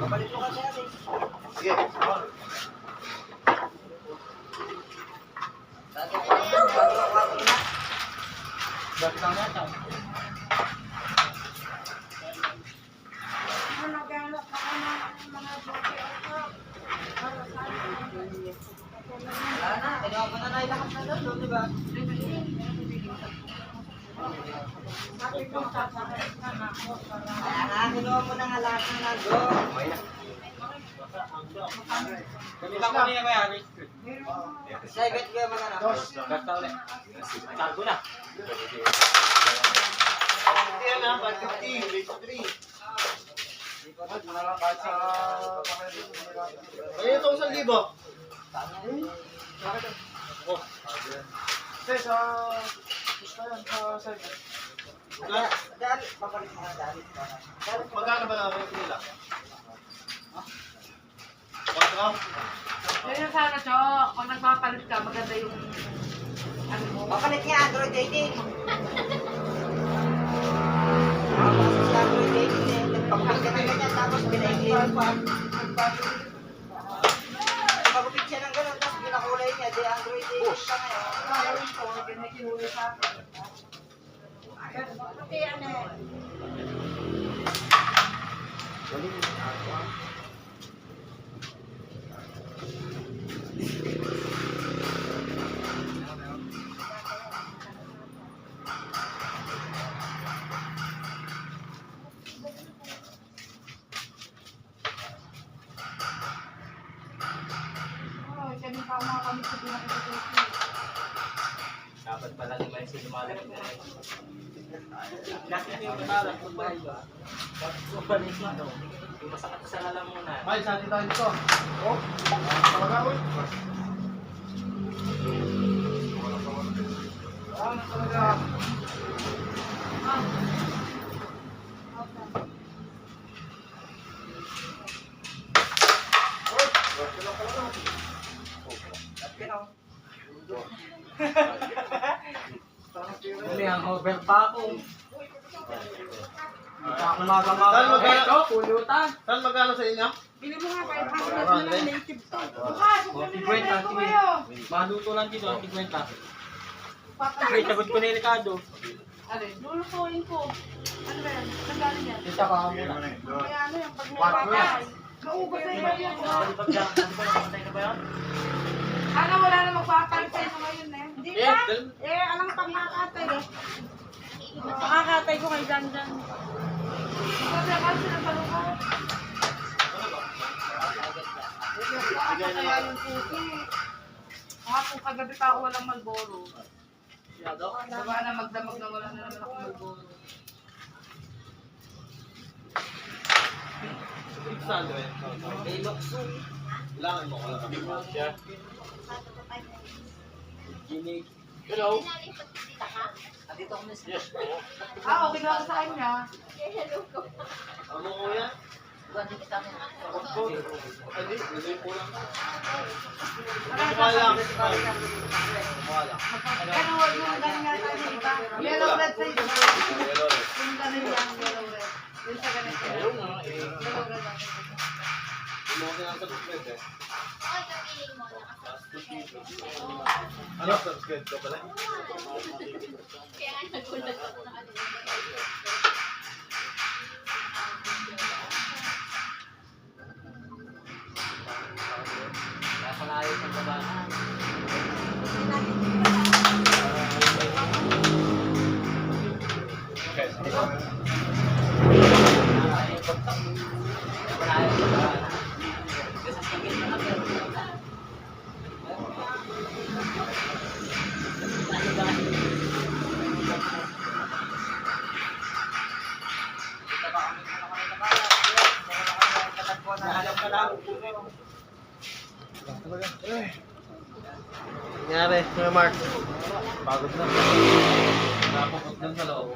Babalik mo kasi natin. Sige. Dati ko na. Ba't lang natin? Naghanap ako ng mga bote ako. Para sa akin. Wala na, kinuha ko na nailakas na doon, di ba? Sabi ko, sasakit na ako. Kaya nga, kinuha ko na nga lahat ng nandun. Ilang kami na mayari? Sagot ko yung mga anak. Gasta ulit. Cargo na. Yan na, 550. Base 3. Ayun ito, 1,000. Kasi sa... Gusto yan, sa side. Dali, babalik mo na dali. Magkano ba namin nila? Kontra? Ganyan sana, Chok. Kung nagpapalit ka, maganda yung ano mo. Papalit niya Android dating. Si Android dating eh. Nagpapalit ka na ganyan, tapos pinaiklihan pa. Pagupit siya ng gano'n, tapos pinakulay niya, di Android dating pa ngayon. Gagawin ko, ginakinuwi sa akin. Pati ano eh. Oh, ganun pa mga kami sa pinakasasusi. Dapat pala ni Mike sinumalit ko na yun. Nakita yung katalas, magbahay ba? Magbahay mo ano? Yung masakit sa lalamunan. Ay, saan tayo dito? Oh, talaga ko. Ano talaga? May ang over pa ako. Saan magkano? Pulutan. Saan magkano sa inyo? Bili mo nga 500 na lang native to. Bukas, Kwenta, sige. Maluto lang dito, 50. Wait, sagot ko na yung Ricardo. Alin? Lulutuin ko. Ano ba yan? Saan galing yan? Dito ka muna. Kaya ano yan? Pag nagpapay. Nauubos na iba yan. Ano wala na magpapalit sa'yo ngayon eh. Hindi Eh, ba? dal- Eh, alam mo pang makakatay eh. Makakatay ko kay Dandan. Kasi ako sinasabi ko. Baka kaya yung puti. Kung kagabi pa ako walang Malboro. Diba na magdamag na wala na naman ako Malboro. May lokso. Kailangan mo ko siya. Ginig. Hello? Andito ko na siya. Yes po. Okay na ako sa kanya. Ano ko yan? Hindi kita na. Hindi, hindi po lang. Mukha lang. Mukha lang. Pero huwag yung ganun nga tayo, di ba? Yellow red sa iba. Yung ganun yan, yellow red. Yung sa ganito. Ayun nga, eh. Yellow red ang Hindi mo sinasabit eh. Ano? Subscribe ka pala? Kaya nga nagulat ako na ano. Nasa naayos ang babahan. Nangyari, Kuya Mark. Pagod na. Napukot lang sa loob.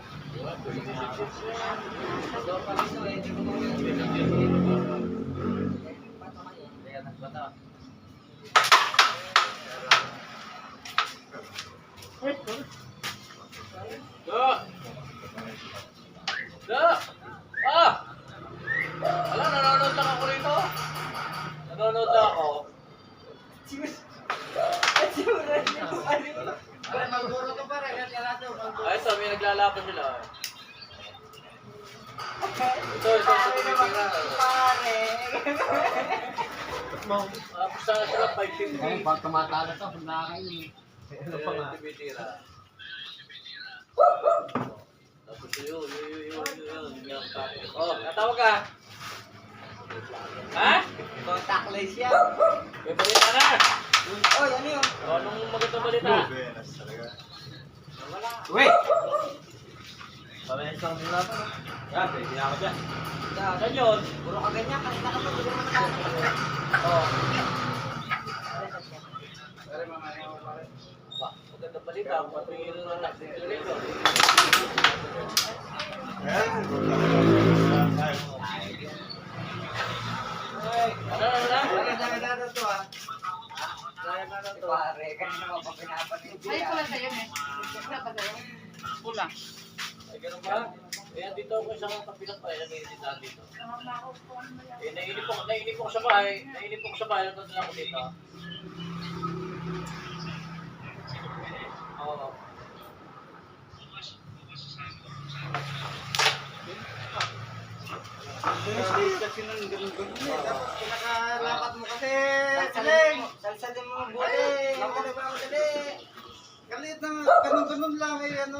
Wala, nanonood lang ako rin manood na ako. Pare, magburo ka pare. Kaya natin, magburo. Ay, ito, may naglalaban sila. Ito, tumitira. Pare. Tapos sana sila 550. Pag tumatala to, pag nakakain. Ano pa nga? Tumitira. Tapos yun. Oh, natawag ka? Ha? Contactless yan. May balita na! Oy, ano yun? O, anong magandang balita? Wait! Pamaya sa kanila pa. Yan, pwede ako dyan. Yan. Saan yun? Puro ka ganyan. Kanina ka pa. Puro ka na. Oo. Pare, mamaya ako pare. Ba, magandang balita. Patingin na natin dito. Ano? Dada to ah. Pare, kanina mo pa pinapanin. Ay, pula sa'yo eh. Pula ba sa'yo? Pula. Ay, ganun ba? Kaya dito ako isang kapilang pa. Nag-iinititan dito. Nainip ko sa bahay. Nandun lang ako dito. Oo. Kasi nang ganun-ganun eh. Tapos pinakalapat mo kasi. Galing! Salsalin mo buti. Nakala ba ang dali? Galit na ganun-ganun lang eh. Ano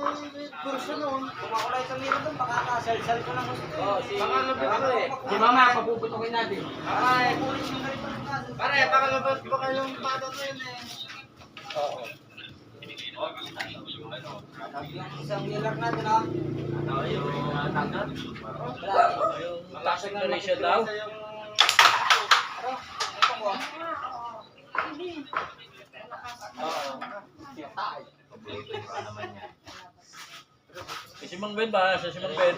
kurso noon. Kung ako lang tumira doon, baka kasalsal ko lang gusto. Oo, si... Baka labas Ano eh? Di mama, papuputokin natin. Ay, Pulis yung ganito ng kaso. pare, baka labas ba kayong pato na yun eh. Oo. Yung isang nilar natin ha. Ano yung tanggal? Wala. Yung tax declaration daw? Ano? Ito ko. Oo. Si Mang Ben ba? Si Mang Ben.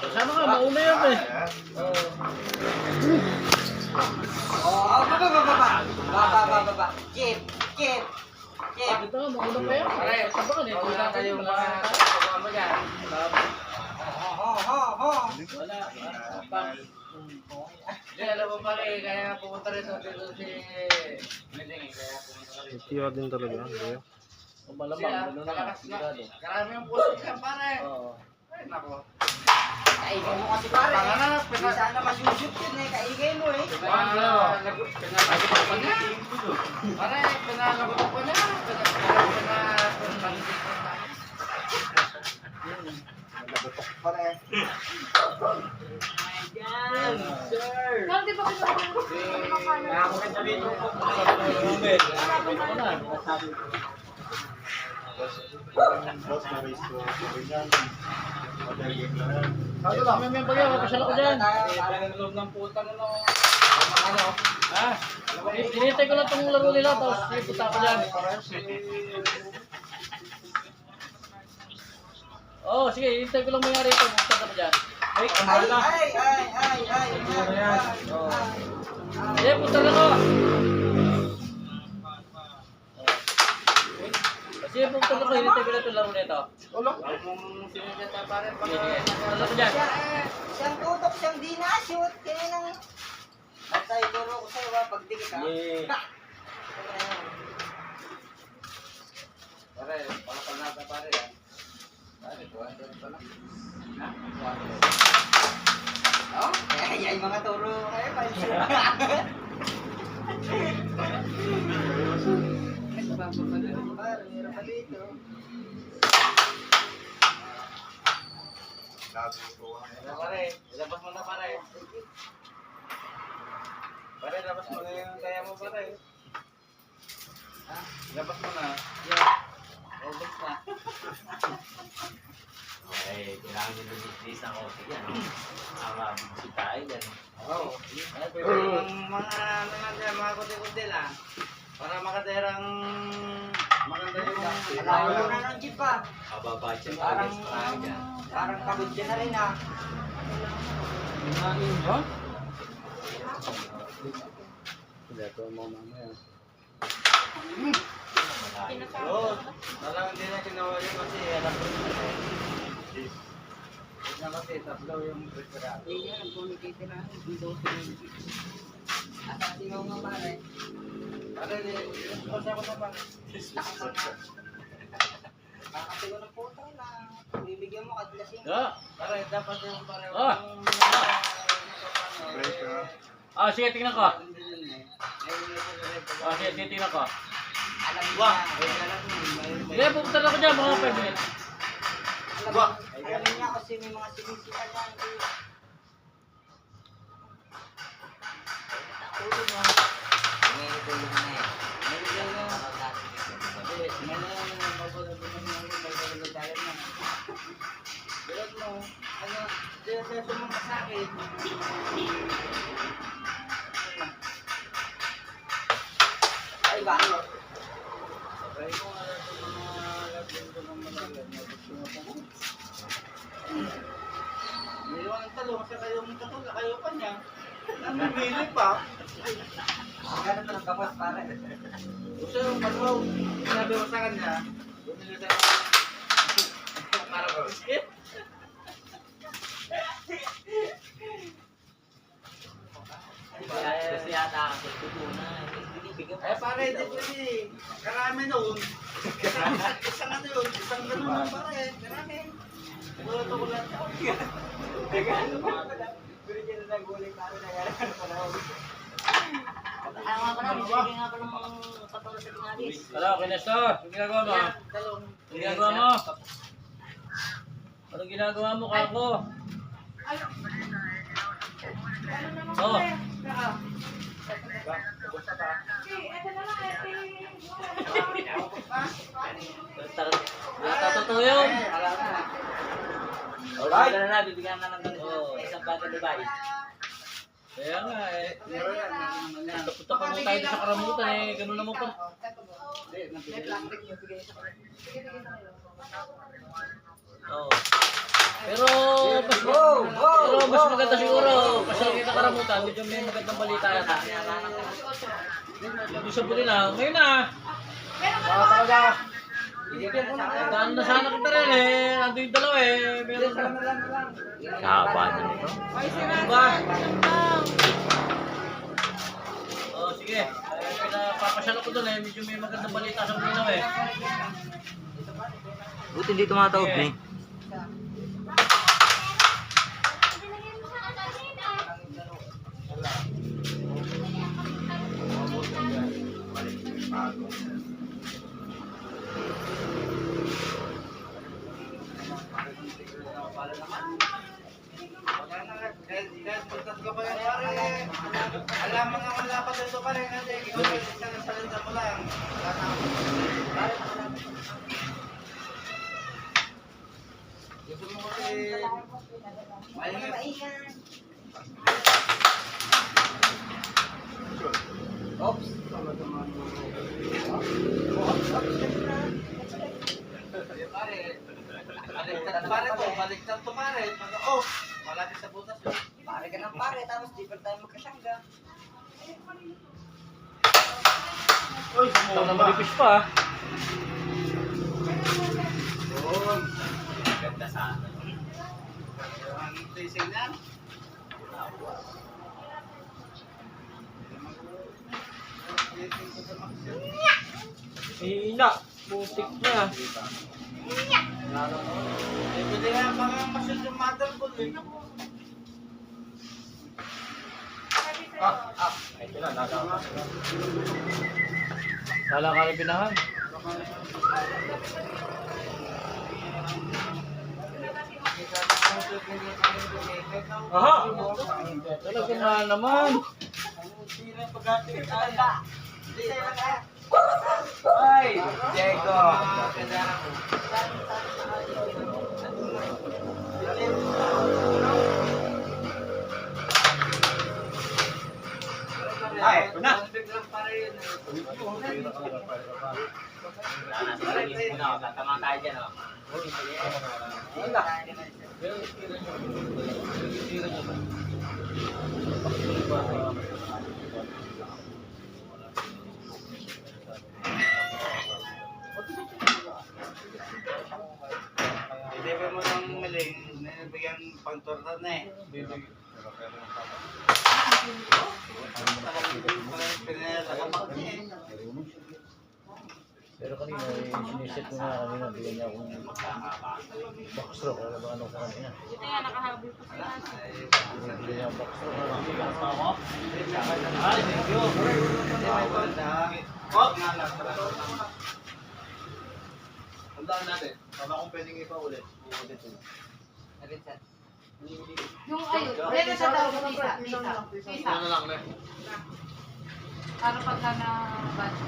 Sana nga, mauna yan eh. Oh, baba. Jeep. Ito nga, mauna pa yan. Pare, Sabakan eh. wala kayong mga kasama dyan. Ho. Wala. Hindi, alam mo pare, kaya pumunta rin dito si Meling eh. Kaya pumunta rin. Tiwa din talaga. Leo. Malamang, Siya, ano na. malakas na. Karami ang puso dyan pare. Oo. Ay, nako. Kaigay mo kasi pare. Panganap, Hindi sana masushoot yun eh. Kaigay mo eh. Pinalagot pa niya. Pare, pinalagot pa niya. Sir, di ba Nakakita dito po. Mang Ben. Ito na, nasabi ko. Sabi lang, may bagay, mapasyal ako dyan. Parang loob ng puta na lang. Ano? Ha? Hinintay ko lang itong laro nila, tapos pupunta ako dyan. Oo, sige, hintay ko lang mayari ito, pupunta ako dyan. Ay, ang Ay. hala. Ay. Sige, punta na ko. Sige, punta na ko, hinintay ko lang itong laro nito. Wala. Kung sinigita pare, Sige, sige, punta ko dyan. Siyang tutok, siyang di na-shoot. Kaya nang... Basta ituro ko sa'yo ha, pagdikit ha. Yeah. pare, palakal natin pare yan. Pare, 200 pa lang. Ha? 200. Oh, ay, mga turo kayo pa. Pare, meron pa dito. Pare, ilabas mo na pare. Pare, labas mo na yung kaya mo pare. Ha? Labas mo na. Labas na. Okay, kailangan nyo lumis ng okay yan. Bisita tayo yan. Oo. Ay, pwede yung mga ano lang dyan, mga kuti-kuti lang. Para makaderang maganda yung... Alayo na ng jeep pa. Kababadyan ka Parang, guys, parang yan. parang pagod ka na rin ha. Ito mo mamaya. Oo. Talagang hindi na kinawali kasi alam ko na Yan kasi tatlo yung preparado. Hindi yan, kung nakitirahan, yung 12 minutes. At ang singaw nga pare, Pare, basta ko naman. kakasigaw ng puto na bibigyan mo kadlasing. Pare, dapat yung pare. Sige, tingnan ko. Sige, titingnan ko. Alam mo Wah! na. Sige, pupunta na ako dyan, mga 5 minutes. Alam niya kasi may mga sinisita dyan. Tulog mo. May tulog na eh. May tulog na. Bilot mo, ano, siya sumama sa akin. Ay, bakit? Sabay ko nga lang sa mga labing ko ng malalim. Niliwan ang talong sa kayong katulad, kayo pa niya. Namimili pa. Magkano ito ng kapos pare? Gusto yung paglaw, sabi ko sa kanya, bumili sa para ko. Kasi yata ako tutunan. Eh pare, di pwede. Karami noon. Isang ano yun, isang ganun lang pare. Karami. Wala to wala. Bigyan na ng guling pare na gano'n pala. Ayaw nga ko na, bibigyan nga ko ng katulad sa tingalis. Hello, Kinesto. Anong ginagawa mo? Talong. Anong ginagawa mo? Anong ginagawa mo, kako? Oh. Totoo yun. Alright. Bibigyan na, bibigyan na ng ganito. Isang bata ni Bay. Kaya nga eh. Punta pa mo tayo sa karamutan eh. Ganun naman pa. May plastic nyo, bigay sa kanya. Oo. Pero mas maganda siguro. Kasi kita karamutan, medyo may magandang balita yata. Hindi sa buli na. Ngayon na. Daan na sana kita rin eh. Ando yung dalawa eh. Meron na. Haba na nito. Diba? Oh, sige. Pinapapasyal ako doon eh. Medyo may magandang balita sa buli na eh. Buti hindi tumatawag na eh. Kahit puntas ka pa yung pare, alaman nga wala pa dito pare, kasi ikaw pa isang salita mo lang. Wala na ako. Gusto mo kasi, maingat. Oops. Baliktad to pare. Oh, malapit sa butas. Pare ka ng pare, tapos di pa tayo magkasangga. Ito na malipis pa ah. Yun. Ganda sana. Ang tracing na. Hina. Putik na. Pwede nga mga masyad yung motherboard eh. Wala ka rin pinahan. Aha! Talaga na naman. Ay, Diego. Ay, ito na. Tama tayo dyan oh. Idebe mo ng maling, nabigyan Pero kanina, siniset ko na kanina, bigyan niya akong backstroke. Ano ba ano ko kanina? Ito nga, nakahabol po sila. Bigyan niya akong backstroke. Ay, thank you. Oh, tandaan natin. Baka kung pwedeng ipa-ulit. Ulit yun. Yung ayun, pwede sa tao ko pisa. Ano lang, ne? Para pagka na-batch.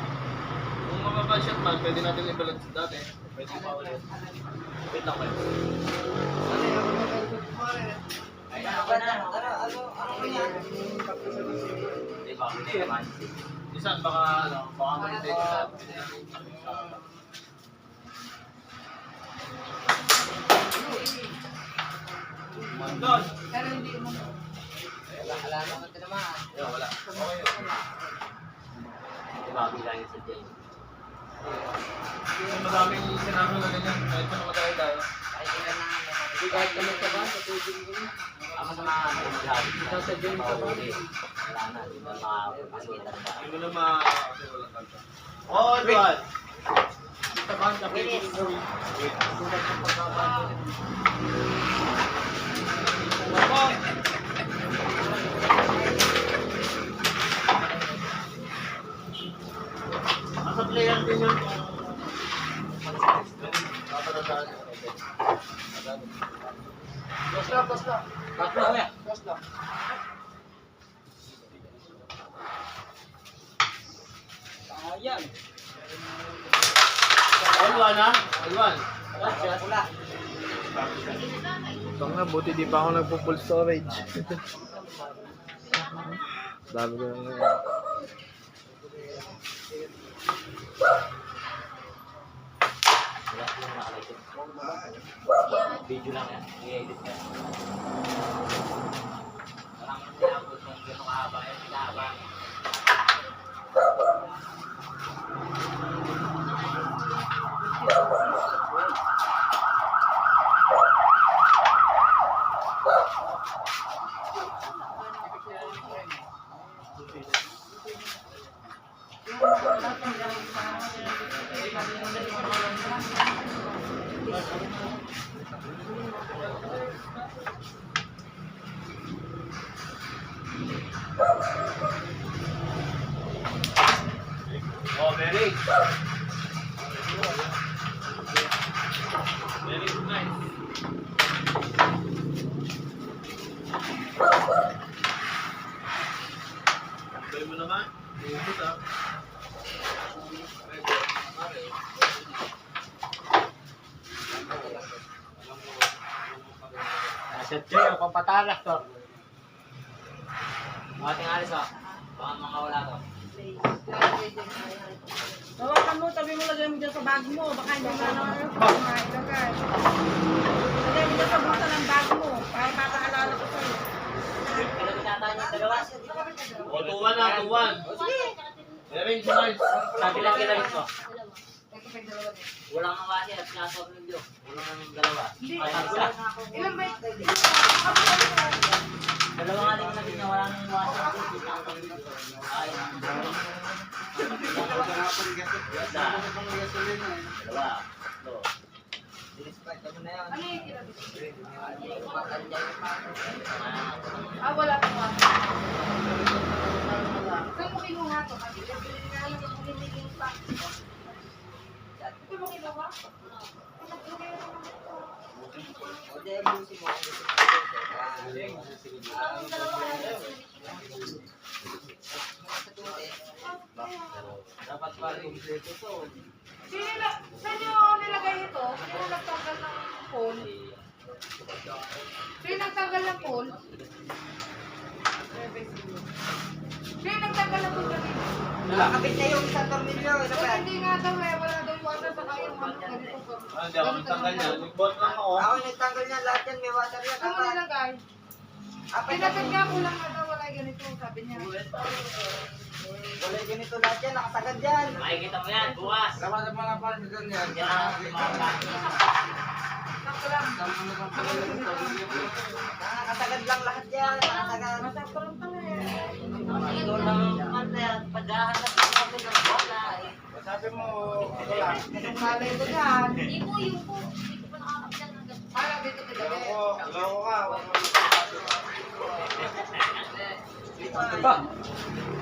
Kung mababadshot man, pwede natin i-balance dati. Pwede pa-ulit. Wait lang kayo. Ay, ano yan? Di ba? Hindi naman. Isan, baka ma-take na. Mandon! Pero hindi mo. Wala naman ito naman. Wala. Okay. Di ba? Bilangin sa Jane. May madaming scenario na ganyan. Kahit pa namatay tayo. Ay, ilan na naman. Hindi kahit kami sa ba? Sa tubig ko. Ako sa mga lahat. Ito sa Jane sa ba? Wala na. Di ba makapagpasitan ba? Hindi mo na kasi walang kanta. Oh, Juan! Ito ba? Bilis. Wait. Nasa player din yun. Close na. Tatlo kami. Sayang. All-one ha? All-one. Pula. Ito nga, buti di pa ako nagpo-full storage. Dami ko yung Wala lang nakalagay. Video lang yan. I-edit ka. Walang tinapos kung gano'ng kahaba. Yung kahaba. Oh, very. Very nice. Tampay mo naman. Iubos ha. Nasa Jane, ang pampatalas to. Ating alis ha. Baka makawala to. Bawasan mo, tabi mo lagay mo dyan sa bag mo. Baka hindi mo na ilagay. Lagay mo dyan sa bulsa ng bag mo. Para mataalala ko sa'yo. Kailan tinataan yung dalawa? O, 2-1 na, 2-1. Very nice. Sabi lang kailan ito. Ito pa yung dalawa din. Walang mawasi at sinasok ng Diyos. Walang ang dalawa. Hindi. Ay, isa. Ilan ba Dalawa nga din natin na wala nang mawasi at sinasok ng Diyos. Ay, isa. Dalawa. Tatlo. Respect mo na yun. ano yung kinabi? Matanda yung mga. Wala pang wala. Saan mo kinuha to? Ito mo kinuha? O, di, busi mo. Dapat pala kumpleto to. Saan nyo nilagay ito? Sino nagtanggal ng phone? Sino nagtanggal ng phone? Sino nagtanggal ng phone kanina? Nakakabit na yung isang tornilyo. Ano O ba? hindi nga daw wala daw yung water sa kayo ganito. Hindi ako magtanggal yan. Nag-bot lang ako. Ako nagtanggal niya lahat yan. May water yan. Saan mo nilagay? Apat na Pinatid nga ko lang na daw wala kulay ganito, sabi niya. Wala ganito lahat yan, nakasagad yan. Makikita mo yan, bukas. Dapat mga pala dyan yan. Yan ang mga Sakto lang. Nakasagad lang lahat yan, nakasagad. Masakto lang pala eh. ito lang ano yan, paghahanap natin ng bola. Sabi mo, wala. Yung malay ko yan. Hindi po, yung po. Hindi ko pa nakakapyan ng ganito. Para dito ka gabi. Loko ka.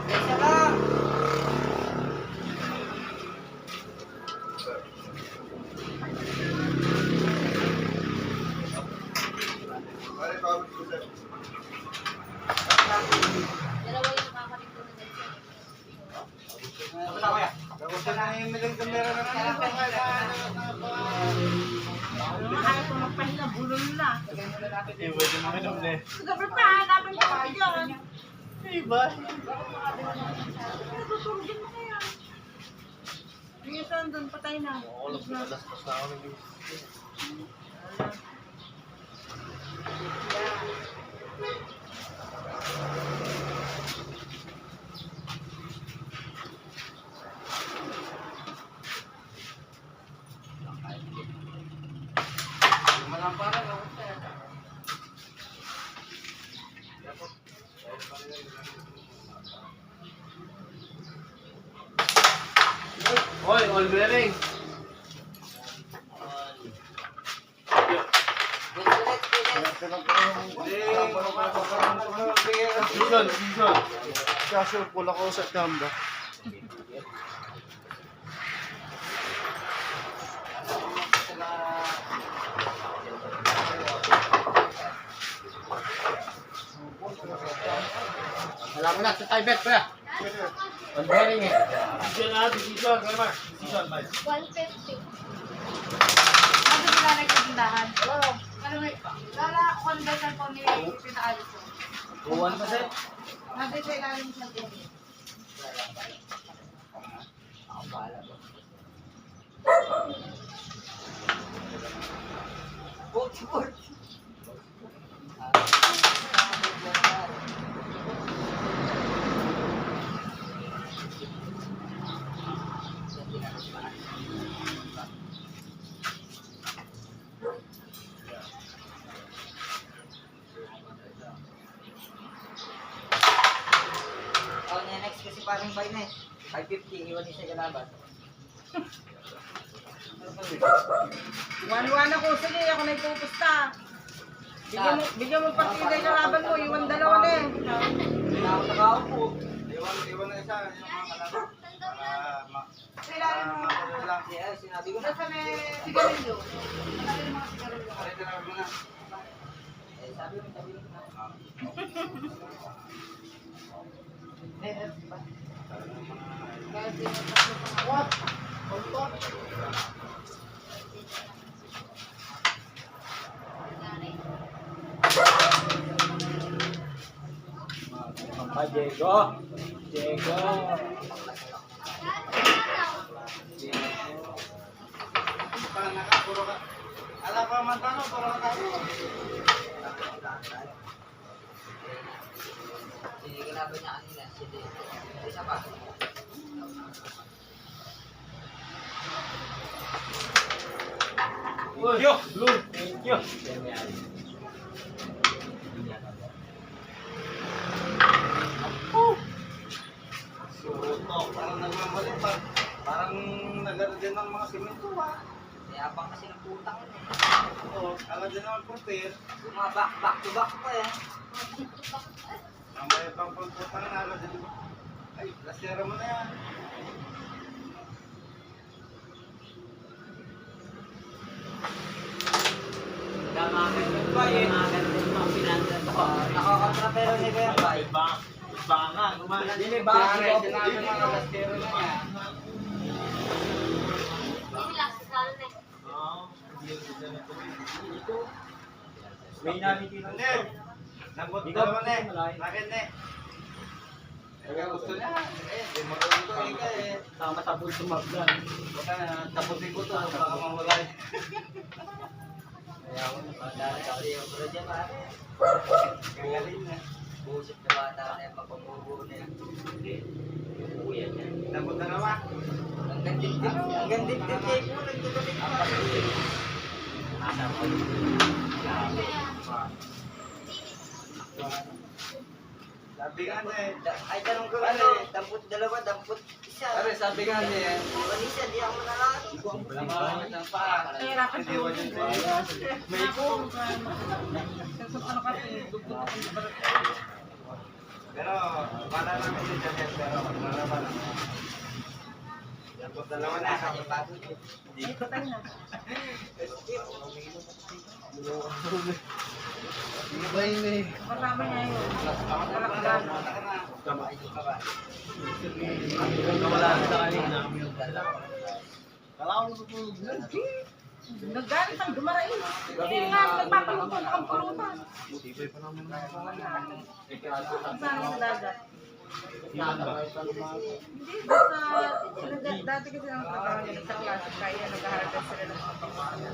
Isa lang. Dalawa yung kakapit ko na ganito. Gusto na yung miling kamera na Kaya ko magpahinga, bulol na. Gabi pa, hanapin ko pa yun. Tutulogin mo kaya. Yung isa doon, patay na. Hoy, all bearing. Season. Kaso pula ko sa gamba. Wala mo na sa Tibet, kuya. All bearing eh. Season, Kalmar. Season, bye. 150. Ano nilalagay sa tindahan? Ano may, lala, converter po ni pinaalis ko. Buwan pa sir. Nandito sa ilalim sa tindahan. Put. Oh, next kasi parang buy na eh. 550, iwan niya sa kalaban. One ako, sige, ako na ipupusta. Bigyan mo partida yung kalaban mo, iwan dalawa na eh. Nakaupo. Iwan na isa. Yung mga kalaban. Sa ilalim mo. Yeah, sinabi ko na. Nasa may sigarilyo. Nasa yung mga sigarilyo. Eh, sabi mo na. Diego. Alam pa man tanong, puro ka tanong. Sige, kalaban niya kanina. Sige. Isa pa. Thank you. Parang nagmamalit pa. Parang nagano din ng mga simento ha. Yabang kasi ng putang yun eh. Oo, alam din naman porter. Yung mga back to back pa eh. Ang may pang pagputang na alam din. Ay, lasera mo na yan. Gamagamit ng bayan, maganda yung mga pinanda to. Nakakatrapero ni Kuya Bay. Bangan, Dili ba? Sinabi mga lasera na yan. Hindi lang sa sala na. May naliti na. Nel, nabot dalawa na eh. Bakit na eh? Kaya gusto niya. Di marunong to eh. Tama tapos sumagdan. Baka tapusin ko to. Baka mahulay. Kaya ako nakadali yung bro dyan pare. Gagaling na. Busit na bata na yung pagpapugo na yan. Hindi. Uuwi yan. Hanggang dip-dip kayo po, nagtutuloy pa. Nasa ko. Sabi nga na eh. Ay, tanong ko dampot dalawa, dampot isa. Pare, sabi nga niya, Iwan isa, di ako manalaki. lamang ng paa. Nahirapan Hindi mo dyan may ko. Sa ano kasi, dugtong ako sa barat. Pero, para namin si Janet, pero marama na. Dampot dalawa na. Ay, patay na. Kasama niya yun. Malakdan. Kawalaan sa kanina. Naggalit ang dumarain. Kaya nga, nagpapalutong ang pulutan. Saan sa dagat? Hindi, basta dati kasi ang trabaho nila sa klase, kaya nag-harapin sila ng mga pangkakas.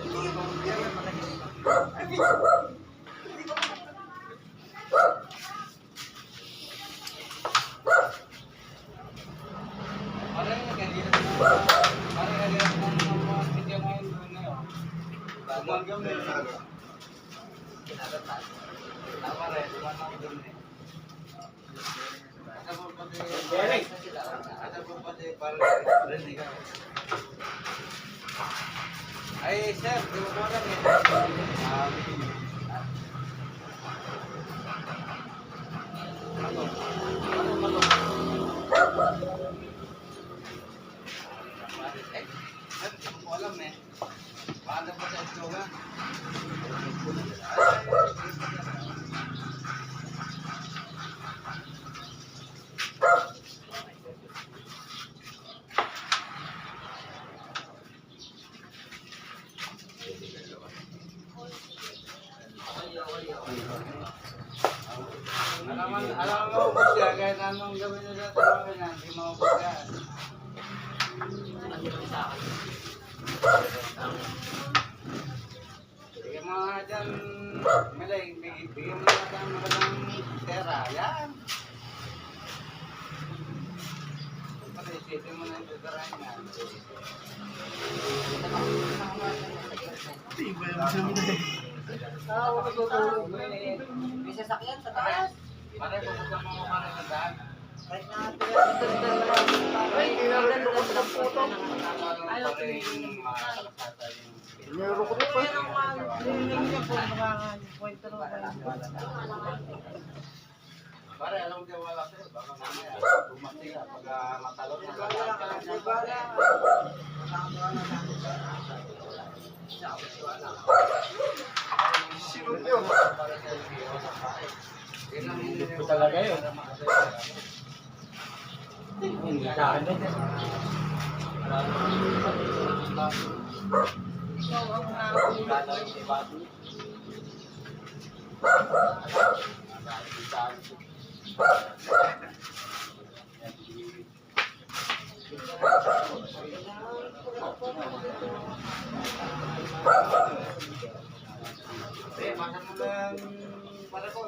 Ay, sir, di mo ba lang alam eh. Paano pa sa itsura? Alam mo siya, kahit anong gawin nila sa mga yan, hindi maubos yan. Bigyan mo nga dyan, Malay, bigyan mo nga dyan magandang pera, yan. Pag-isipin mo na yung tuturahan yan. May sasakyan sa taas. Pare, pupunta mo mo para sa daan. Kahit na Ay, kinaganda ko sa puto. Ayaw ko yung makakasata yung... Meron ko pa. Pero nililing niya po, point to Pare, alam mo wala sa'yo, baka mamaya, bumati ka pag matalot na Sino yun? Ito talaga yun. Hindi sa ano. Ikaw ang nahulog. Para ko,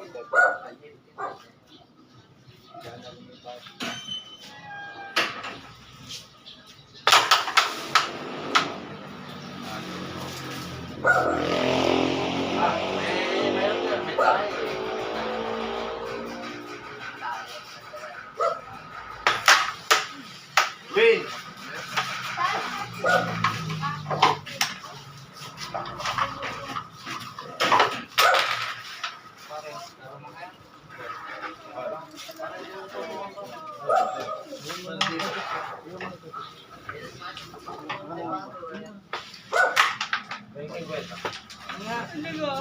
Wait! Hindi ko.